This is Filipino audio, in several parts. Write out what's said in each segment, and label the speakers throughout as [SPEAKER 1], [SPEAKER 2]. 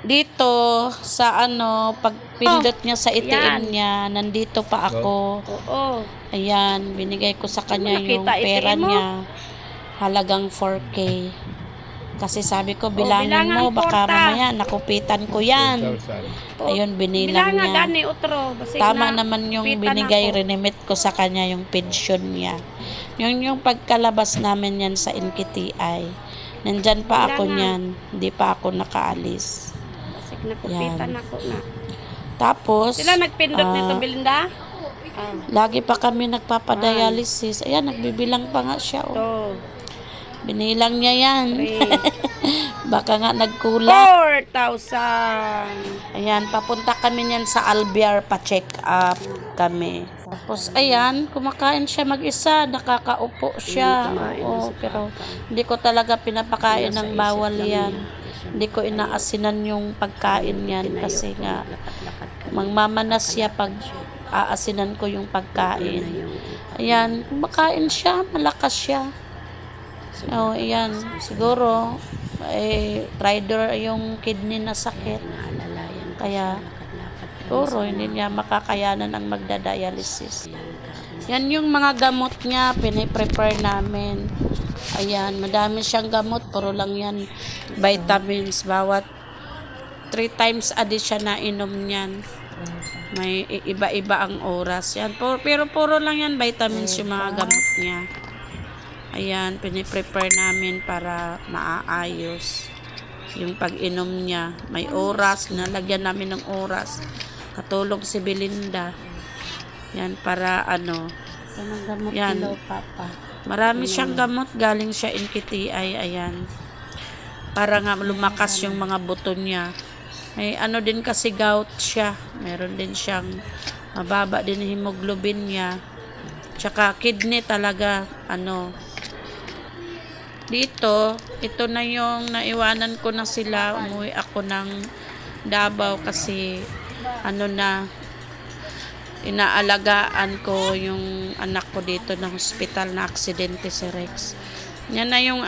[SPEAKER 1] dito sa pag pindot niya sa ATM
[SPEAKER 2] Yan.
[SPEAKER 1] niya, nandito pa ako.
[SPEAKER 2] Oo.
[SPEAKER 1] Ayan, binigay ko sa kanya yung
[SPEAKER 2] Nakita
[SPEAKER 1] pera
[SPEAKER 2] ATM mo?
[SPEAKER 1] niya. Halagang 4K. Kasi sabi ko, bilangin
[SPEAKER 2] bilangan
[SPEAKER 1] mo, baka
[SPEAKER 2] porta.
[SPEAKER 1] mamaya nakupitan ko yan. Ayun, binilang
[SPEAKER 2] Bilangan
[SPEAKER 1] niya.
[SPEAKER 2] gani utro. Basig
[SPEAKER 1] Tama
[SPEAKER 2] na,
[SPEAKER 1] naman yung
[SPEAKER 2] pitan
[SPEAKER 1] binigay,
[SPEAKER 2] ako.
[SPEAKER 1] renimit ko sa kanya yung pension niya. Yung pagkalabas namin yan sa NKTI. Nandyan pa ako
[SPEAKER 2] Bilangan.
[SPEAKER 1] niyan. Hindi pa ako nakaalis.
[SPEAKER 2] Basig na kupitan ako na.
[SPEAKER 1] Tapos,
[SPEAKER 2] Sila nagpindot nito, Belinda?
[SPEAKER 1] lagi pa kami nagpapadialysis. Ayan, nagbibilang pa nga siya. Oh.
[SPEAKER 2] Ito.
[SPEAKER 1] Binilang niya yan.
[SPEAKER 2] 3.
[SPEAKER 1] Baka nga nagkulang.
[SPEAKER 2] 4,000.
[SPEAKER 1] Ayan, papunta kami niyan sa Alvear, pa-check up kami. Tapos, ayan, kumakain siya mag-isa, nakakaupo siya. Oo, pero hindi ko talaga pinapakain ng bawal yan. Hindi ko inaasinan yung pagkain yan kasi nga, mangmamanas siya pag aasinan ko yung pagkain. Ayan, kumakain siya, malakas siya. Oh, ayan, siguro, rider yung kidney na sakit. Kaya, siguro, hindi niya makakayanan ang magdadialysis. Yan yung mga gamot niya, piniprepare namin. Ayan, madami siyang gamot, puro lang yan, vitamins, bawat 3 times a day siya na inom niyan. May iba-iba ang oras yan. Pero puro lang yan, vitamins yung mga gamot niya. Ayan, piniprepare namin para maaayos yung pag-inom niya. May oras, nalagyan namin ng oras. Katulog si Belinda. Yan, para yan. Marami siyang gamot, galing siya NKTI, ayan. Para nga lumakas yung mga buto niya. May din kasi gout siya. Meron din siyang mababa din hemoglobin niya. Tsaka kidney talaga, dito, ito na yung naiwanan ko na sila. Umuwi ako ng Davao kasi inaalagaan ko yung anak ko dito ng hospital na aksidente si Rex. Yan na yung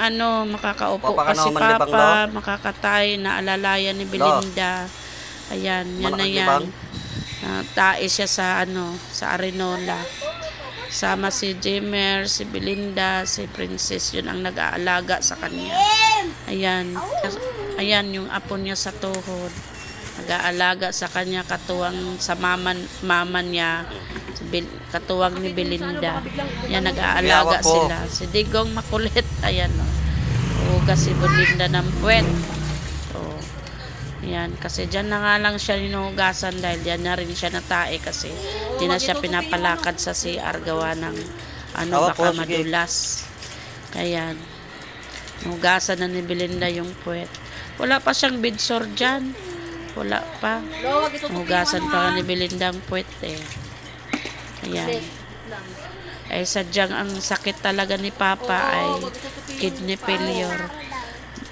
[SPEAKER 1] makakaupo pa si Papa, makakatay na alalayan ni Belinda. Ayan, yan na yan. Tae siya sa sa Arenola. Sama si Jimmer, si Belinda, si Princess, yun ang nag-aalaga sa kanya. Ayan. Ayan yung apo niya sa tuhod. Nag-aalaga sa kanya, katuwang sa mama niya, katuwang ni Belinda. Yan, nag-aalaga sila. Si Digong makulit, ayan o. Hugas si Belinda ng puwet. Yan, kasi dyan na nga lang siya hinuhugasan dahil dyan na rin siya natae kasi di na siya pinapalakad sa CR gawa ng baka madulas. Kaya hugasan na ni Belinda yung puwet. Wala pa siyang bedsore dyan. Wala pa. Hugasan pa ni Belinda ang puwet eh. Ayan. Ay sadyang ang sakit talaga ni Papa ay kidney failure.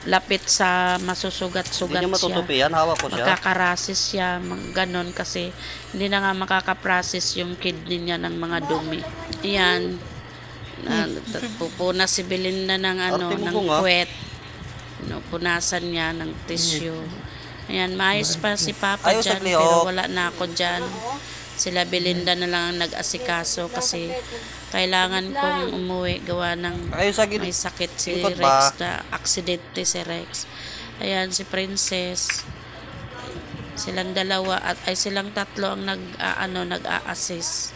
[SPEAKER 1] Lapit sa masusugat-sugat siya. Makakarasis siya, ganon kasi hindi na nga makakaprocess yung kidney niya ng mga dumi. Ayan. Pupunas si Belinda ng ng puwet. Punasan niya ng tissue. Ayan, maayos pa si Papa dyan, pero wala na ako dyan. Sila Belinda na lang ang nag-asikaso kasi kailangan kong umuwi gawa ng may sakit si Rex, na aksidente si Rex. Ayan, si Princess. Silang dalawa at silang tatlo ang nag-a-assist.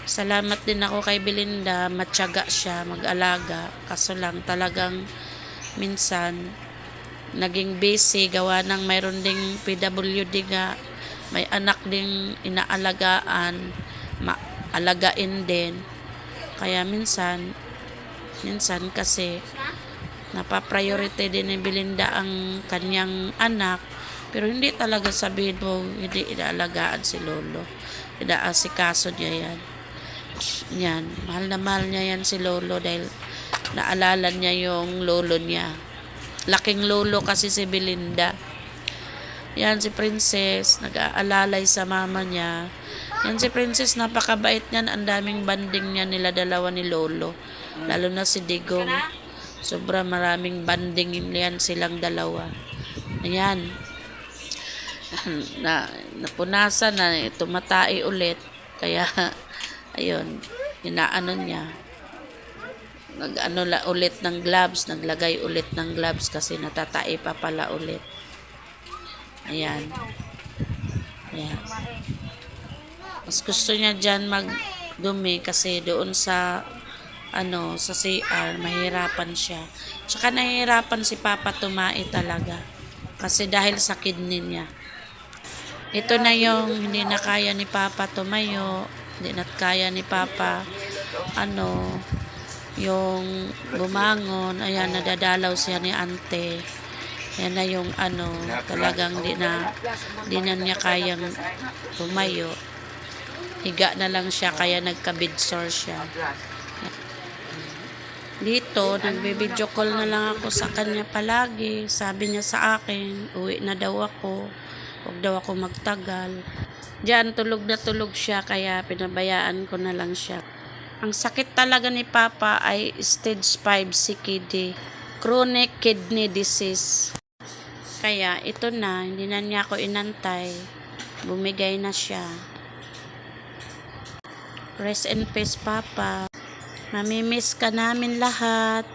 [SPEAKER 1] Salamat din ako kay Belinda, matyaga siya mag-alaga. Kaso lang talagang minsan naging busy gawa ng mayroon ding PWD nga. May anak ding inaalagaan, alagain din. Kaya minsan kasi napapriority din ni Belinda ang kanyang anak, pero hindi talaga sabihin mo hindi inaalagaan si Lolo. Inaasikaso niya yan. Yan, mahal na mahal niya yan si Lolo dahil naalala niya yung lolo niya. Laking lolo kasi si Belinda. Yan si Princess, nag-aalalay sa mama niya. Yan si Princess, napakabait niyan. Ang daming banding niya nila dalawa ni Lolo. Lalo na si Digong. Sobra maraming banding yan silang dalawa. Ayan. Napunasan na, tumatai ulit. Kaya, ayun, inaano niya. Ulit ng gloves, naglagay ulit ng gloves kasi natatai pa pala ulit. Ayan. Ayan. Mas gusto niya dyan magdumi kasi doon sa sa CR, mahirapan siya. Tsaka nahihirapan si Papa tumai talaga. Kasi dahil sa kidney niya. Ito na yung hindi na kaya ni Papa tumayo. Hindi na kaya ni Papa yung bumangon. Ayan, nadadalaw siya ni ante. Yan na yung talagang di na niya kayang tumayo. Higa na lang siya, kaya nagka-bedsore siya. Dito, nagbe-video call na lang ako sa kanya palagi. Sabi niya sa akin, uwi na daw ako. Huwag daw ako magtagal. Diyan, tulog na tulog siya, kaya pinabayaan ko na lang siya. Ang sakit talaga ni Papa ay stage 5 CKD, chronic kidney disease. Kaya ito na, hindi na niya ako inantay. Bumigay na siya. Rest in peace, Papa. Mamimiss ka namin lahat.